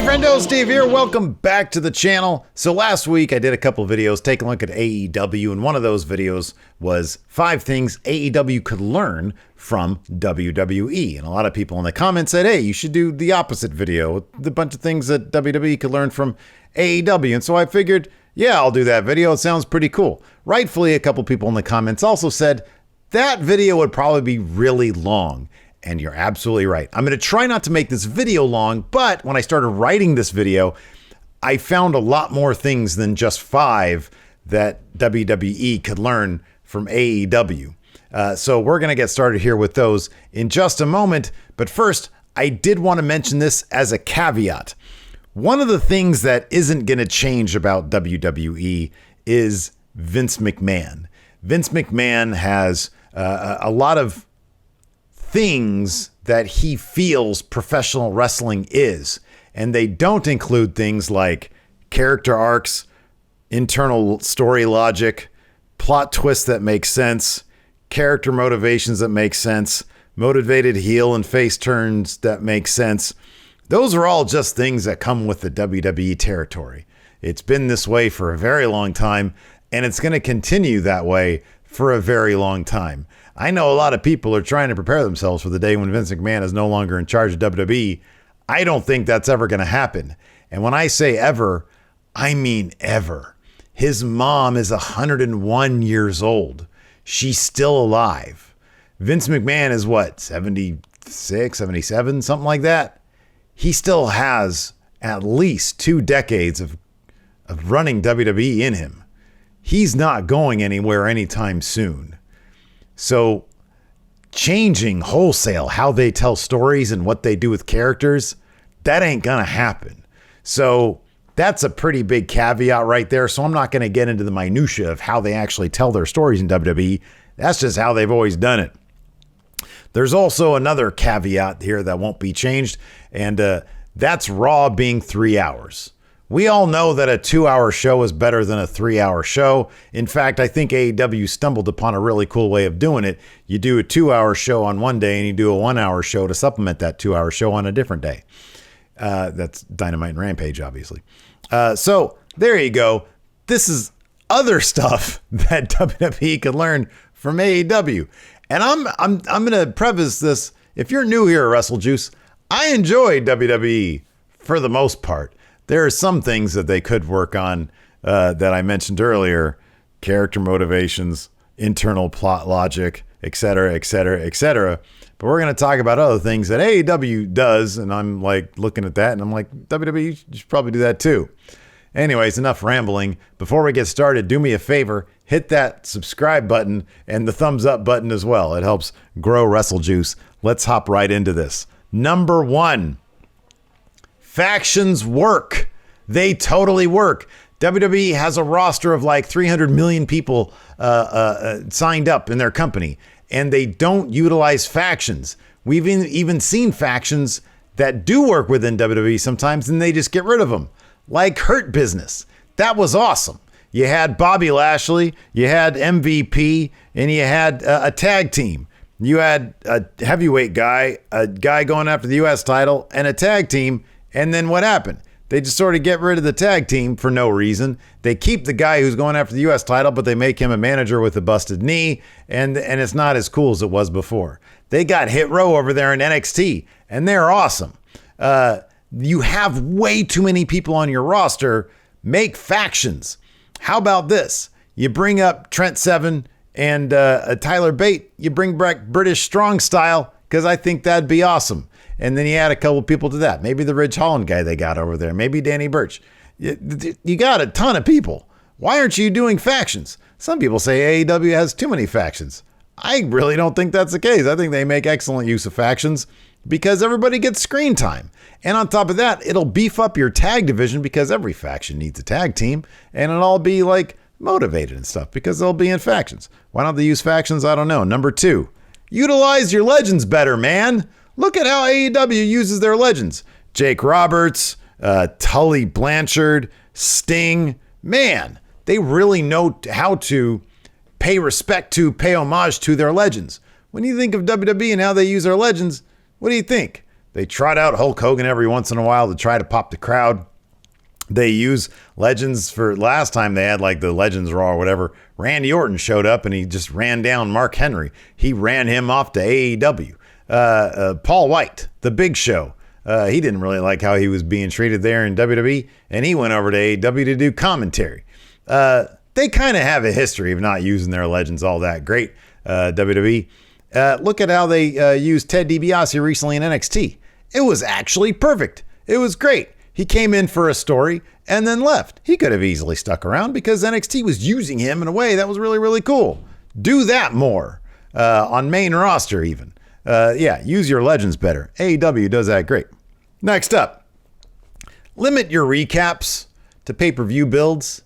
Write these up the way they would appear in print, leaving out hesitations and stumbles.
Hey friendo, Steve here. Welcome back to the channel. So last week I did a couple videos taking a look at AEW, and one of those videos was 5 things AEW could learn from WWE. And a lot of people in the comments said, hey, you should do the opposite video, the bunch of things that WWE could learn from AEW. And so I figured, yeah, I'll do that video. It sounds pretty cool. Rightfully, a couple people in the comments also said that video would probably be really long. And you're absolutely right. I'm going to try not to make this video long, but when I started writing this video, I found a lot more things than just 5 that WWE could learn from AEW. So we're going to get started here with those in just a moment. But first, I did want to mention this as a caveat. One of the things that isn't going to change about WWE is Vince McMahon. Vince McMahon has a lot of things that he feels professional wrestling is, and they don't include things like character arcs, internal story logic, plot twists that make sense, character motivations that make sense, motivated heel and face turns that make sense. Those are all just things that come with the WWE territory. It's been this way for a very long time, and it's going to continue that way for a very long time. I know a lot of people are trying to prepare themselves for the day when Vince McMahon is no longer in charge of WWE. I don't think that's ever going to happen. And when I say ever, I mean ever. His mom is 101 years old. She's still alive. Vince McMahon is what, 76, 77, something like that? He still has at least 2 decades of running WWE in him. He's not going anywhere anytime soon. So changing wholesale how they tell stories and what they do with characters, that ain't gonna happen. So that's a pretty big caveat right there. So I'm not gonna get into the minutia of how they actually tell their stories in WWE. That's just how they've always done it. There's also another caveat here that won't be changed, and that's Raw being 3 hours. We all know that a 2-hour show is better than a 3-hour show. In fact, I think AEW stumbled upon a really cool way of doing it. You do a 2-hour show on one day and you do a 1-hour show to supplement that 2-hour show on a different day. That's Dynamite and Rampage, obviously. So there you go. This is other stuff that WWE could learn from AEW. And I'm going to preface this. If you're new here at Wrestle Juice, I enjoy WWE for the most part. There are some things that they could work on that I mentioned earlier, character motivations, internal plot logic, etc., etc., etc. But we're going to talk about other things that AEW does, and I'm like looking at that, and I'm like, WWE, you should probably do that too. Anyways, enough rambling. Before we get started, do me a favor, hit that subscribe button and the thumbs up button as well. It helps grow Wrestle Juice. Let's hop right into this. Number 1. Factions work. They totally work. WWE has a roster of like 300 million people signed up in their company, and they don't utilize factions. We've even seen factions that do work within WWE sometimes, and they just get rid of them, like Hurt Business. That was awesome. You had Bobby Lashley, you had MVP, and you had a tag team. You had a heavyweight guy, a guy going after the U.S. title, and a tag team. And then what happened? They just sort of get rid of the tag team for no reason. They keep the guy who's going after the U.S. title, but they make him a manager with a busted knee, and it's not as cool as it was before. They got Hit Row over there in NXT, and they're awesome. You have way too many people on your roster. Make factions. How about this? You bring up Trent Seven and Tyler Bate. You bring back British Strong Style, because I think that'd be awesome. And then you add a couple people to that. Maybe the Ridge Holland guy they got over there. Maybe Danny Burch. You got a ton of people. Why aren't you doing factions? Some people say AEW has too many factions. I really don't think that's the case. I think they make excellent use of factions because everybody gets screen time. And on top of that, it'll beef up your tag division because every faction needs a tag team. And it'll all be like motivated and stuff because they'll be in factions. Why don't they use factions? I don't know. Number 2, utilize your legends better, man. Look at how AEW uses their legends. Jake Roberts, Tully Blanchard, Sting. Man, they really know how to pay respect to, pay homage to their legends. When you think of WWE and how they use their legends, what do you think? They trot out Hulk Hogan every once in a while to try to pop the crowd. They use legends for last time they had like the Legends Raw or whatever. Randy Orton showed up and he just ran down Mark Henry. He ran him off to AEW. Paul White, the Big Show. He didn't really like how he was being treated there in WWE, and he went over to AEW to do commentary. They kind of have a history of not using their legends all that great, WWE. Look at how they used Ted DiBiase recently in NXT. It was actually perfect. It was great. He came in for a story and then left. He could have easily stuck around because NXT was using him in a way that was really, really cool. Do that more on main roster even. Use your legends better. AEW does that great. Next up, limit your recaps to pay-per-view builds.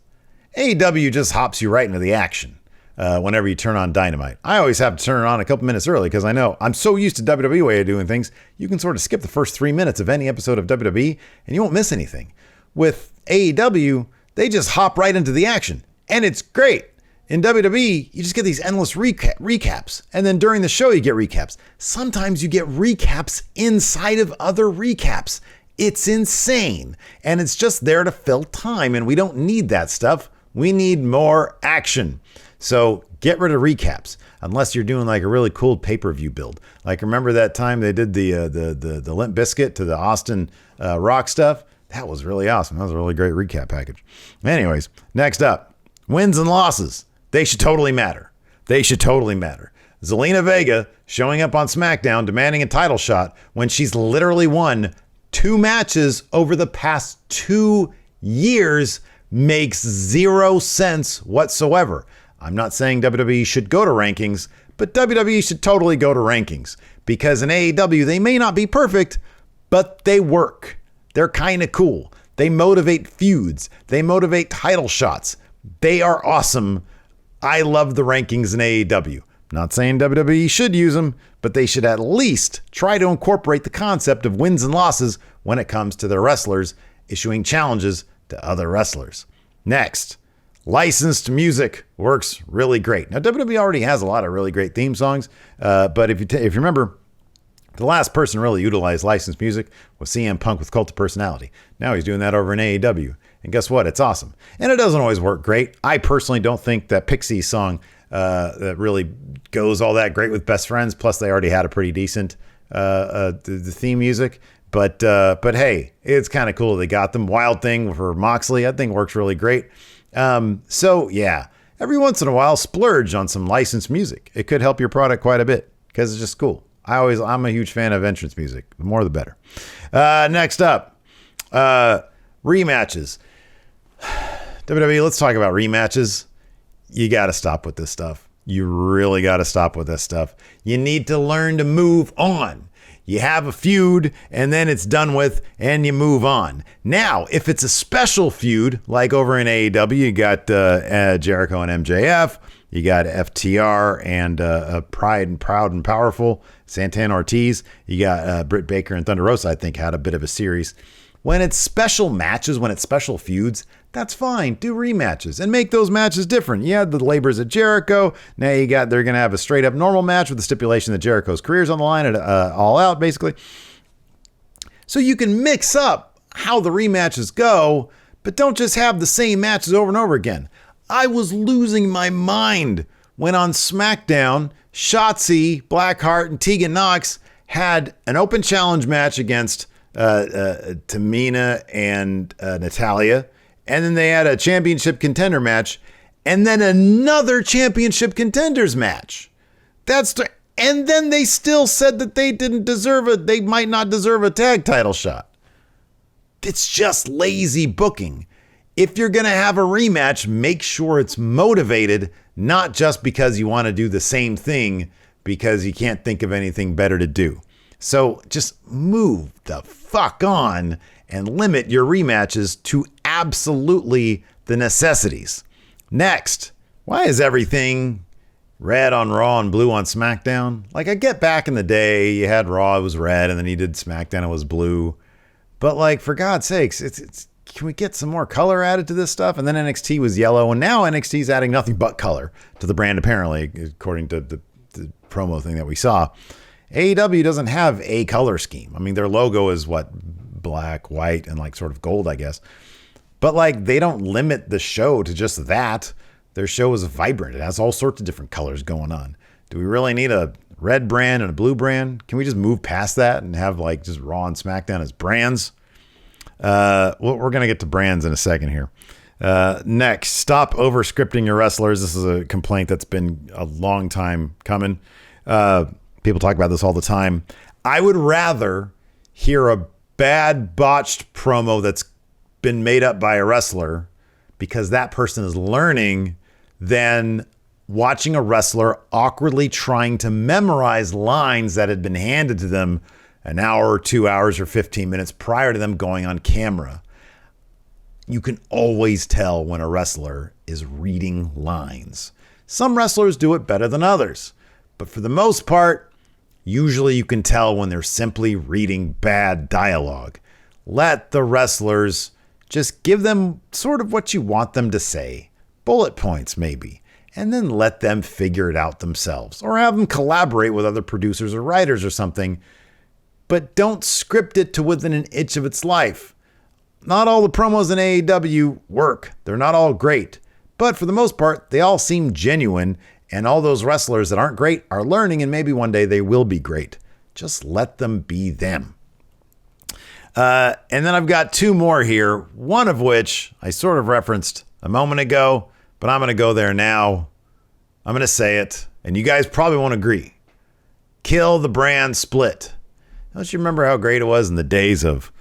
AEW just hops you right into the action whenever you turn on Dynamite. I always have to turn it on a couple minutes early because I know I'm so used to WWE way of doing things. You can sort of skip the first 3 minutes of any episode of WWE and you won't miss anything. With AEW, they just hop right into the action and it's great. In WWE, you just get these endless recaps. And then during the show, you get recaps. Sometimes you get recaps inside of other recaps. It's insane. And it's just there to fill time. And we don't need that stuff. We need more action. So get rid of recaps. Unless you're doing like a really cool pay-per-view build. Like remember that time they did the Limp Bizkit to the Austin Rock stuff? That was really awesome. That was a really great recap package. Anyways, next up, wins and losses. They should totally matter. They should totally matter. Zelina Vega showing up on SmackDown demanding a title shot when she's literally won 2 matches over the past 2 years makes zero sense whatsoever. I'm not saying WWE should go to rankings, but WWE should totally go to rankings because in AEW, they may not be perfect, but they work. They're kind of cool. They motivate feuds. They motivate title shots. They are awesome. I love the rankings in AEW. Not saying WWE should use them, but they should at least try to incorporate the concept of wins and losses when it comes to their wrestlers issuing challenges to other wrestlers. Next, licensed music works really great. Now, WWE already has a lot of really great theme songs, but if you remember, the last person really utilized licensed music was CM Punk with Cult of Personality. Now he's doing that over in AEW. And guess what? It's awesome. And it doesn't always work great. I personally don't think that Pixie song that really goes all that great with Best Friends. Plus, they already had a pretty decent the theme music. But hey, it's kind of cool they got them. Wild Thing for Moxley, I think works really great. So yeah, every once in a while, splurge on some licensed music. It could help your product quite a bit because it's just cool. I'm a huge fan of entrance music. The more, the better. Next up, rematches. WWE, let's talk about rematches. You got to stop with this stuff. You really got to stop with this stuff. You need to learn to move on. You have a feud and then it's done with and you move on. Now, if it's a special feud, like over in AEW, you got Jericho and MJF. You got FTR and Pride and Proud and Powerful, Santana Ortiz. You got Britt Baker and Thunder Rosa, I think, had a bit of a series. When it's special matches, when it's special feuds, that's fine. Do rematches and make those matches different. You had the Labors at Jericho. Now they're going to have a straight up normal match with the stipulation that Jericho's career's on the line at All Out, basically. So you can mix up how the rematches go, but don't just have the same matches over and over again. I was losing my mind when on SmackDown, Shotzi, Blackheart, and Tegan Nox had an open challenge match against Tamina and Natalia. And then they had a championship contender match. And then another championship contenders match. And then they still said that they might not deserve a tag title shot. It's just lazy booking. If you're going to have a rematch, make sure it's motivated, not just because you want to do the same thing because you can't think of anything better to do. So just move the fuck on and limit your rematches to absolutely the necessities. Next, why is everything red on Raw and blue on SmackDown? Like, I get back in the day, you had Raw, it was red, and then you did SmackDown, it was blue. But like, for God's sakes, can we get some more color added to this stuff? And then NXT was yellow, and now NXT is adding nothing but color to the brand, apparently, according to the promo thing that we saw. AEW doesn't have a color scheme. I mean, their logo is what? Black, white, and like sort of gold, I guess. But like, they don't limit the show to just that. Their show is vibrant. It has all sorts of different colors going on. Do we really need a red brand and a blue brand? Can we just move past that and have like just Raw and SmackDown as brands? Well, we're going to get to brands in a second here. Next, stop over scripting your wrestlers. This is a complaint that's been a long time coming. People talk about this all the time. I would rather hear a bad botched promo that's been made up by a wrestler because that person is learning than watching a wrestler awkwardly trying to memorize lines that had been handed to them an hour or 2 hours or 15 minutes prior to them going on camera. You can always tell when a wrestler is reading lines. Some wrestlers do it better than others, but for the most part, usually you can tell when they're simply reading bad dialogue. Let the wrestlers just give them sort of what you want them to say, bullet points maybe, and then let them figure it out themselves, or have them collaborate with other producers or writers or something, but don't script it to within an inch of its life. Not all the promos in AEW work. They're not all great, but for the most part, they all seem genuine, and all those wrestlers that aren't great are learning, and maybe one day they will be great. Just let them be them. And then I've got two more here, one of which I sort of referenced a moment ago, but I'm going to go there now. I'm going to say it, and you guys probably won't agree. Kill the brand split. Don't you remember how great it was in the days of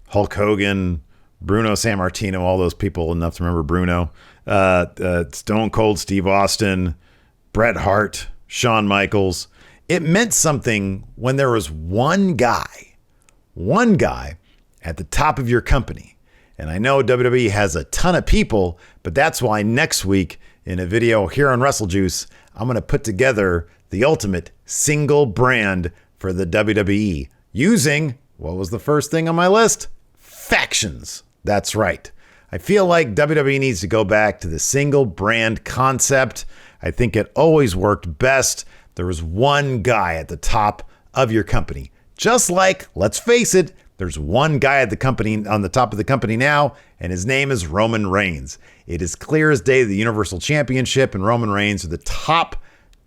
Hulk Hogan, Bruno Sammartino, all those people enough to remember Bruno, Stone Cold Steve Austin, Bret Hart, Shawn Michaels. It meant something when there was one guy at the top of your company. And I know WWE has a ton of people, but that's why next week in a video here on Wrestle Juice, I'm going to put together the ultimate single brand for the WWE using, what was the first thing on my list? Factions. That's right. I feel like WWE needs to go back to the single brand concept. I think it always worked best. There was one guy at the top of your company. Just like, let's face it, there's one guy at the company on the top of the company now, and his name is Roman Reigns. It is clear as day the Universal Championship and Roman Reigns are the top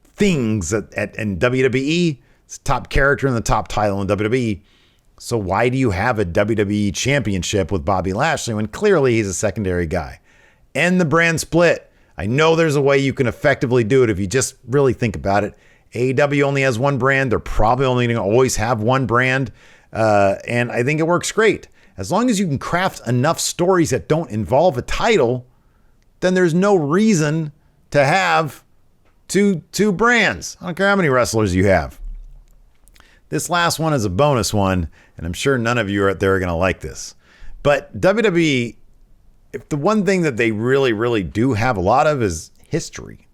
things in WWE. It's the top character and the top title in WWE. So why do you have a WWE Championship with Bobby Lashley when clearly he's a secondary guy? End the brand split. I know there's a way you can effectively do it if you just really think about it. AEW only has one brand. They're probably only going to always have one brand. And I think it works great. As long as you can craft enough stories that don't involve a title, then there's no reason to have two brands. I don't care how many wrestlers you have. This last one is a bonus one, and I'm sure none of you out there are going to like this. But WWE, if the one thing that they really, really do have a lot of is history,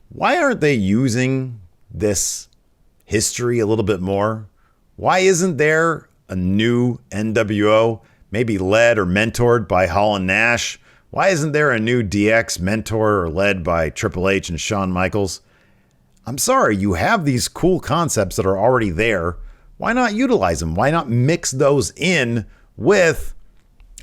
why aren't they using this history a little bit more? Why isn't there a new NWO, maybe led or mentored by Hall and Nash? Why isn't there a new DX mentor or led by Triple H and Shawn Michaels? I'm sorry, you have these cool concepts that are already there. Why not utilize them? Why not mix those in with,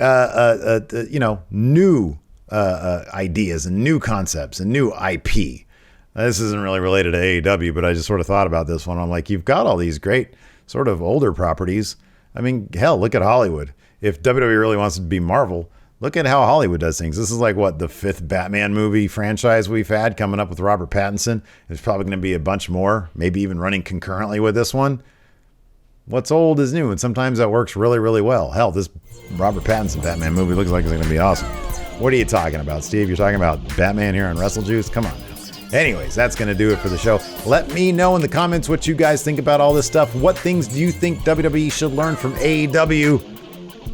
new ideas and new concepts and new IP? This isn't really related to AEW, but I just sort of thought about this one. I'm like, you've got all these great sort of older properties. I mean, hell, look at Hollywood. If WWE really wants to be Marvel, look at how Hollywood does things. This is like, what, the 5th Batman movie franchise we've had coming up with Robert Pattinson. There's probably going to be a bunch more, maybe even running concurrently with this one. What's old is new, and sometimes that works really, really well. Hell, this Robert Pattinson Batman movie looks like it's going to be awesome. What are you talking about, Steve? You're talking about Batman here on Wrestle Juice? Come on now. Anyways, that's going to do it for the show. Let me know in the comments what you guys think about all this stuff. What things do you think WWE should learn from AEW?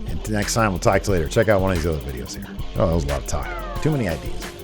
And next time, we'll talk to you later. Check out one of these other videos here. Oh, that was a lot of talk. Too many ideas.